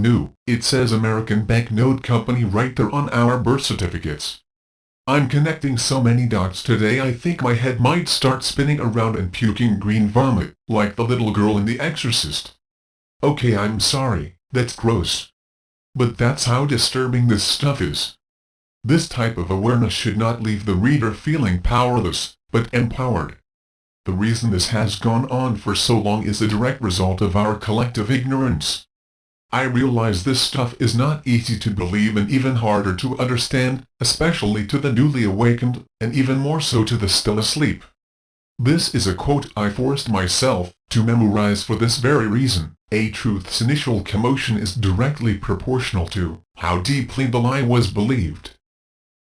new. It says American Banknote Company right there on our birth certificates. I'm connecting so many dots today I think my head might start spinning around and puking green vomit, like the little girl in The Exorcist. Okay, I'm sorry, that's gross. But that's how disturbing this stuff is. This type of awareness should not leave the reader feeling powerless, but empowered. The reason this has gone on for so long is a direct result of our collective ignorance. I realize this stuff is not easy to believe and even harder to understand, especially to the newly awakened, and even more so to the still asleep. This is a quote I forced myself to memorize for this very reason. A truth's initial commotion is directly proportional to how deeply the lie was believed.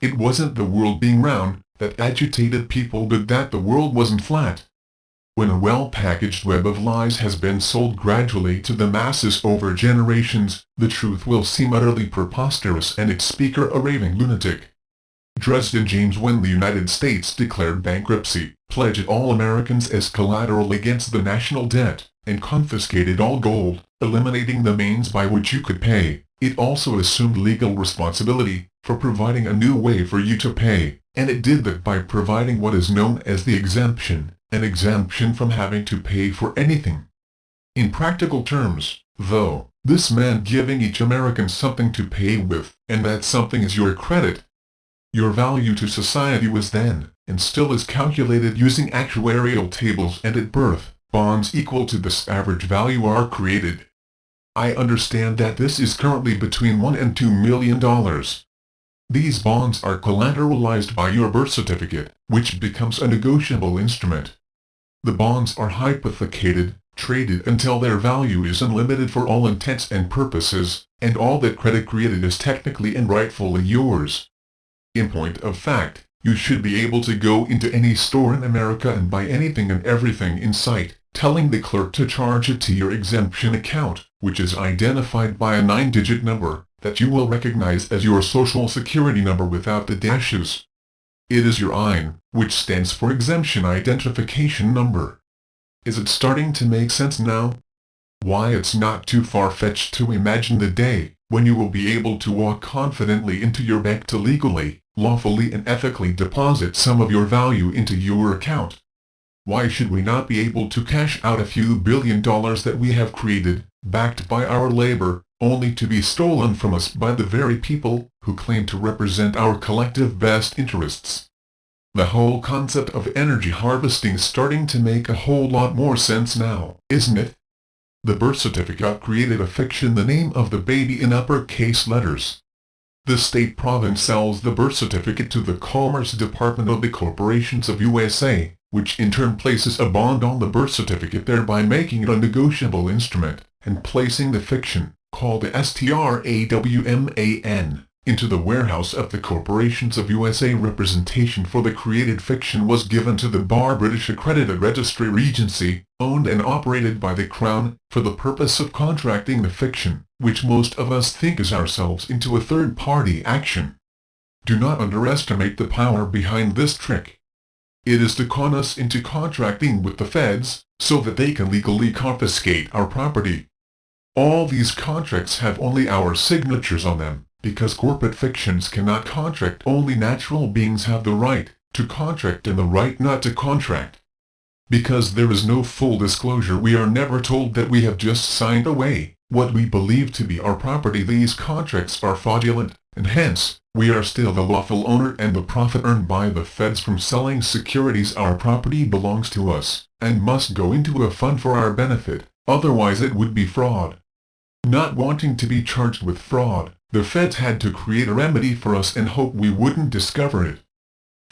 It wasn't the world being round that agitated people, but that the world wasn't flat. When a well-packaged web of lies has been sold gradually to the masses over generations, the truth will seem utterly preposterous and its speaker a raving lunatic. Dresden James, when the United States declared bankruptcy, pledged all Americans as collateral against the national debt, and confiscated all gold, eliminating the means by which you could pay. It also assumed legal responsibility for providing a new way for you to pay, and it did that by providing what is known as the exemption, an exemption from having to pay for anything. In practical terms, though, this meant giving each American something to pay with, and that something is your credit. Your value to society was then, and still is, calculated using actuarial tables, and at birth, bonds equal to this average value are created. I understand that this is currently between $1 and $2 million. These bonds are collateralized by your birth certificate, which becomes a negotiable instrument. The bonds are hypothecated, traded until their value is unlimited for all intents and purposes, and all that credit created is technically and rightfully yours. In point of fact, you should be able to go into any store in America and buy anything and everything in sight, telling the clerk to charge it to your exemption account, which is identified by a 9-digit number that you will recognize as your social security number without the dashes. It is your EIN, which stands for Exemption Identification Number. Is it starting to make sense now? Why it's not too far-fetched to imagine the day when you will be able to walk confidently into your bank to legally, lawfully and ethically deposit some of your value into your account. Why should we not be able to cash out a few $1 billion that we have created, backed by our labor, only to be stolen from us by the very people who claim to represent our collective best interests? The whole concept of energy harvesting is starting to make a whole lot more sense now, isn't it? The birth certificate created a fiction, the name of the baby in uppercase letters. The state province sells the birth certificate to the Commerce Department of the Corporations of USA, which in turn places a bond on the birth certificate, thereby making it a negotiable instrument, and placing the fiction, called the STRAWMAN, into the warehouse of the Corporations of USA. Representation for the created fiction was given to the Bar British Accredited Registry Regency, owned and operated by the Crown, for the purpose of contracting the fiction, which most of us think is ourselves, into a third-party action. Do not underestimate the power behind this trick. It is to con us into contracting with the feds, so that they can legally confiscate our property. All these contracts have only our signatures on them, because corporate fictions cannot contract. Only natural beings have the right to contract and the right not to contract. Because there is no full disclosure, we are never told that we have just signed away what we believe to be our property. These contracts are fraudulent, and hence, we are still the lawful owner, and the profit earned by the feds from selling securities, our property, belongs to us, and must go into a fund for our benefit, otherwise it would be fraud. Not wanting to be charged with fraud, the feds had to create a remedy for us and hope we wouldn't discover it.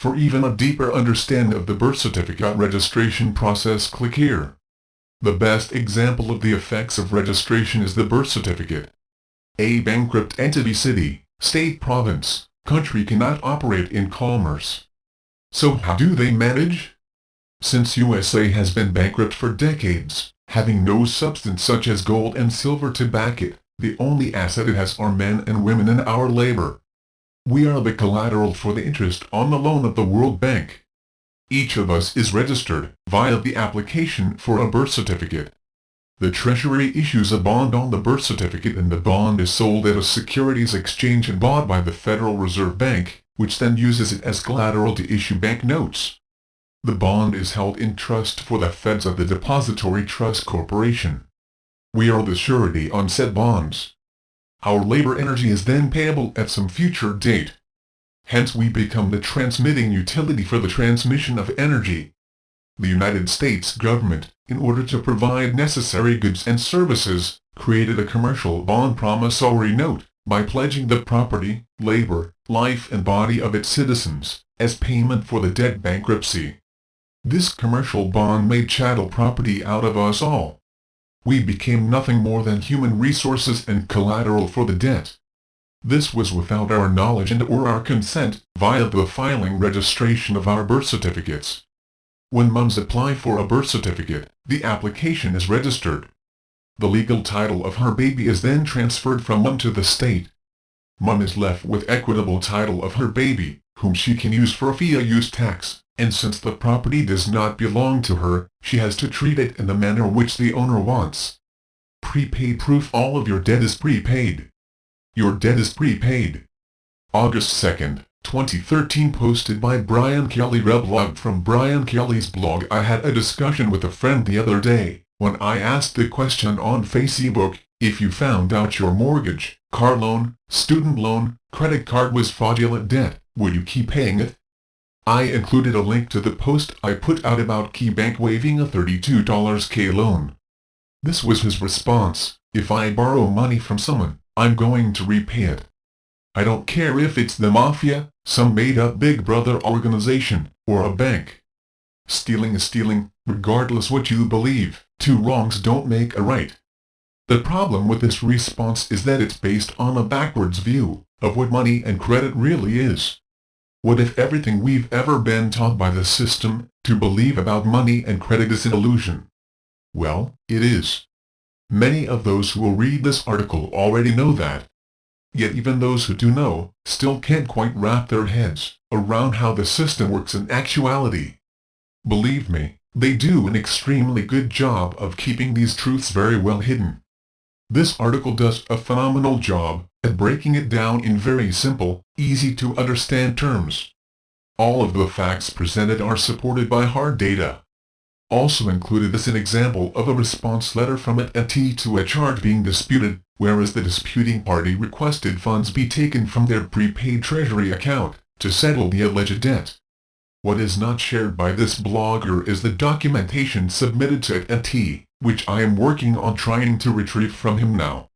For even a deeper understanding of the birth certificate registration process, click here. The best example of the effects of registration is the birth certificate. A bankrupt entity, city, state, province, country cannot operate in commerce. So how do they manage? Since USA has been bankrupt for decades, having no substance such as gold and silver to back it, the only asset it has are men and women and our labor. We are the collateral for the interest on the loan of the World Bank. Each of us is registered via the application for a birth certificate. The Treasury issues a bond on the birth certificate and the bond is sold at a securities exchange and bought by the Federal Reserve Bank, which then uses it as collateral to issue banknotes. The bond is held in trust for the Feds of the Depository Trust Corporation. We are the surety on said bonds. Our labor energy is then payable at some future date. Hence we become the transmitting utility for the transmission of energy. The United States government, in order to provide necessary goods and services, created a commercial bond promissory note by pledging the property, labor, life and body of its citizens as payment for the debt bankruptcy. This commercial bond made chattel property out of us all. We became nothing more than human resources and collateral for the debt. This was without our knowledge and or our consent, via the filing registration of our birth certificates. When mums apply for a birth certificate, the application is registered. The legal title of her baby is then transferred from mum to the state. Mum is left with equitable title of her baby, whom she can use for a fair use tax, and since the property does not belong to her, she has to treat it in the manner which the owner wants. Prepaid proof. All of your debt is prepaid. Your debt is prepaid. August 2nd, 2013. Posted by Brian Kelly. Reblog from Brian Kelly's blog. I had a discussion with a friend the other day, when I asked the question on Facebook, if you found out your mortgage, car loan, student loan, credit card was fraudulent debt, would you keep paying it? I included a link to the post I put out about KeyBank waiving a $32 K loan. This was his response: if I borrow money from someone, I'm going to repay it. I don't care if it's the mafia, some made-up Big Brother organization, or a bank. Stealing is stealing, regardless what you believe. Two wrongs don't make a right. The problem with this response is that it's based on a backwards view of what money and credit really is. What if everything we've ever been taught by the system to believe about money and credit is an illusion? Well, it is. Many of those who will read this article already know that. Yet even those who do know, still can't quite wrap their heads around how the system works in actuality. Believe me, they do an extremely good job of keeping these truths very well hidden. This article does a phenomenal job at breaking it down in very simple, easy to understand terms. All of the facts presented are supported by hard data. Also included is an example of a response letter from TATOOTT to a charge being disputed, whereas the disputing party requested funds be taken from their prepaid treasury account to settle the alleged debt. What is not shared by this blogger is the documentation submitted to TATOOTT, which I am working on trying to retrieve from him now.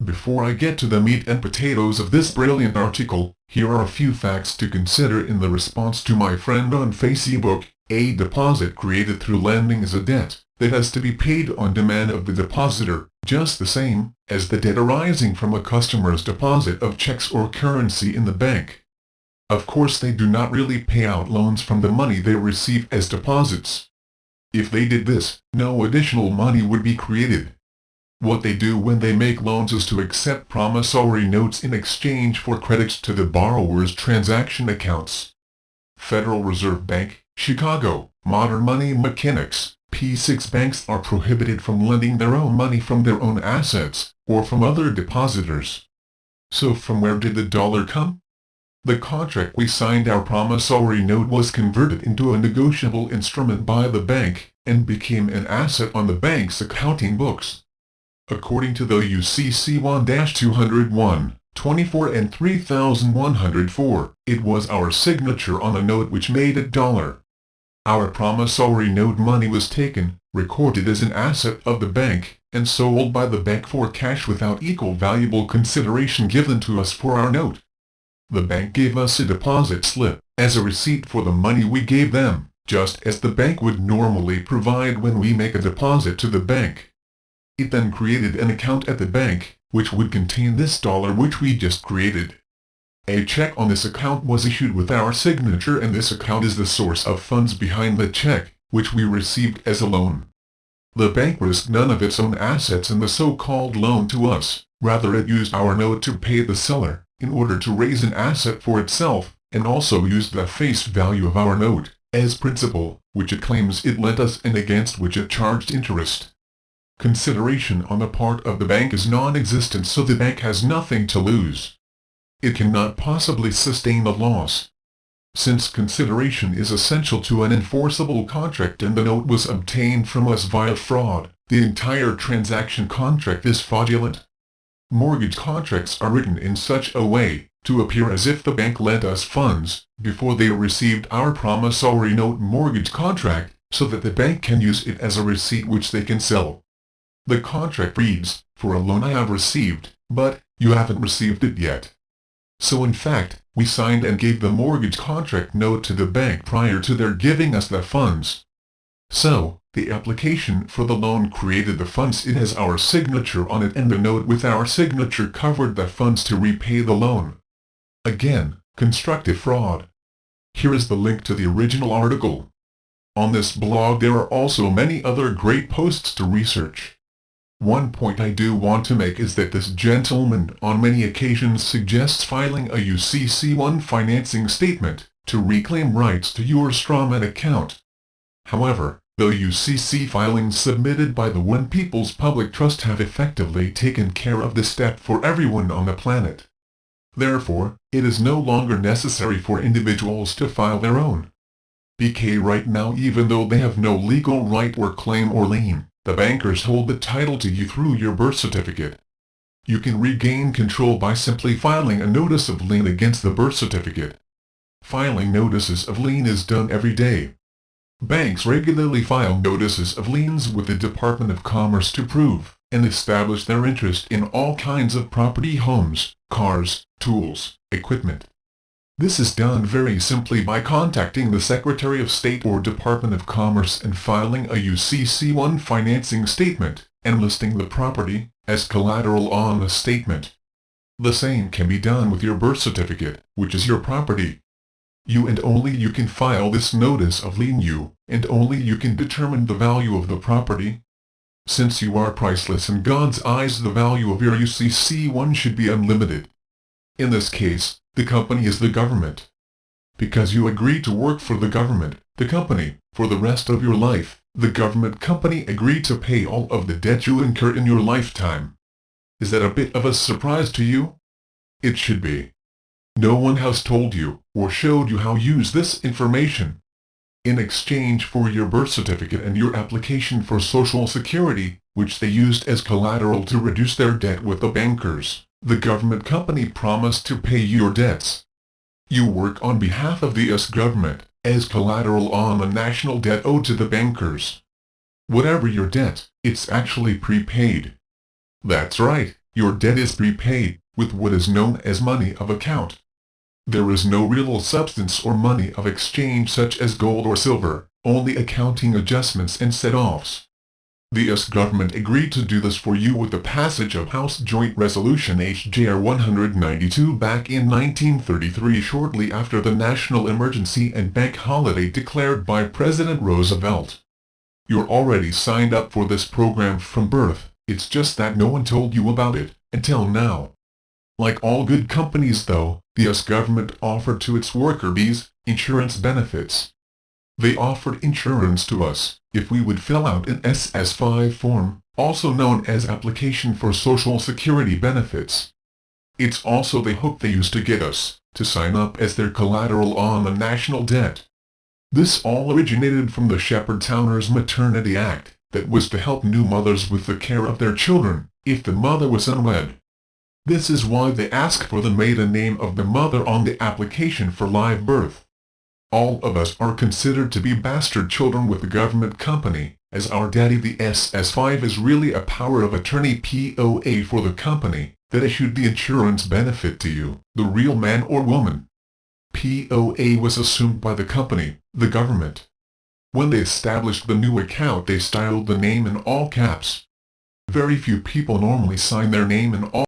Before I get to the meat and potatoes of this brilliant article, here are a few facts to consider in the response to my friend on Facebook. A deposit created through lending is a debt that has to be paid on demand of the depositor, just the same as the debt arising from a customer's deposit of checks or currency in the bank. Of course, they do not really pay out loans from the money they receive as deposits. If they did this, no additional money would be created. What they do when they make loans is to accept promissory notes in exchange for credits to the borrower's transaction accounts. Federal Reserve Bank, Chicago, Modern Money Mechanics, P6 banks are prohibited from lending their own money from their own assets, or from other depositors. So from where did the dollar come? The contract we signed, our promissory note, was converted into a negotiable instrument by the bank, and became an asset on the bank's accounting books. According to the UCC 1-201, 24 and 3104, it was our signature on a note which made it dollar. Our promissory note money was taken, recorded as an asset of the bank, and sold by the bank for cash without equal valuable consideration given to us for our note. The bank gave us a deposit slip as a receipt for the money we gave them, just as the bank would normally provide when we make a deposit to the bank. It then created an account at the bank, which would contain this dollar which we just created. A check on this account was issued with our signature, and this account is the source of funds behind the check, which we received as a loan. The bank risked none of its own assets in the so-called loan to us, rather it used our note to pay the seller, in order to raise an asset for itself, and also used the face value of our note as principal, which it claims it lent us and against which it charged interest. Consideration on the part of the bank is non-existent, so the bank has nothing to lose. It cannot possibly sustain the loss. Since consideration is essential to an enforceable contract and the note was obtained from us via fraud, the entire transaction contract is fraudulent. Mortgage contracts are written in such a way to appear as if the bank lent us funds before they received our promissory note mortgage contract, so that the bank can use it as a receipt which they can sell. The contract reads, "For a loan I have received, but you haven't received it yet." So in fact, we signed and gave the mortgage contract note to the bank prior to their giving us the funds. So, the application for the loan created the funds. It has our signature on it, and the note with our signature covered the funds to repay the loan. Again, constructive fraud. Here is the link to the original article. On this blog there are also many other great posts to research. One point I do want to make is that this gentleman on many occasions suggests filing a UCC1 financing statement to reclaim rights to your strawman account. However, the UCC filings submitted by the One People's Public Trust have effectively taken care of this step for everyone on the planet. Therefore, it is no longer necessary for individuals to file their own. BK right now, even though they have no legal right or claim or lien, the bankers hold the title to you through your birth certificate. You can regain control by simply filing a notice of lien against the birth certificate. Filing notices of lien is done every day. Banks regularly file notices of liens with the Department of Commerce to prove and establish their interest in all kinds of property: homes, cars, tools, equipment. This is done very simply by contacting the Secretary of State or Department of Commerce and filing a UCC1 financing statement and listing the property as collateral on the statement. The same can be done with your birth certificate, which is your property. You and only you can file this notice of lien. You and only you can determine the value of the property. Since you are priceless in God's eyes, the value of your UCC1 should be unlimited. In this case, the company is the government. Because you agreed to work for the government, the company, for the rest of your life, the government company agreed to pay all of the debt you incur in your lifetime. Is that a bit of a surprise to you? It should be. No one has told you or showed you how to use this information. In exchange for your birth certificate and your application for Social Security, which they used as collateral to reduce their debt with the bankers, the government company promised to pay your debts. You work on behalf of the US government, as collateral on the national debt owed to the bankers. Whatever your debt, it's actually prepaid. That's right, your debt is prepaid, with what is known as money of account. There is no real substance or money of exchange such as gold or silver, only accounting adjustments and set-offs. The US government agreed to do this for you with the passage of House Joint Resolution H.J.R. 192 back in 1933, shortly after the national emergency and bank holiday declared by President Roosevelt. You're already signed up for this program from birth, it's just that no one told you about it until now. Like all good companies though, the US government offered to its worker bees insurance benefits. They offered insurance to us if we would fill out an SS5 form, also known as Application for Social Security Benefits. It's also the hook they used to get us to sign up as their collateral on the national debt. This all originated from the Shepherd-Towner's Maternity Act that was to help new mothers with the care of their children if the mother was unwed. This is why they ask for the maiden name of the mother on the application for live birth. All of us are considered to be bastard children with the government company, as our daddy the SS5 is really a power of attorney POA for the company that issued the insurance benefit to you, the real man or woman. POA was assumed by the company, the government. When they established the new account, they styled the name in all caps. Very few people normally sign their name in all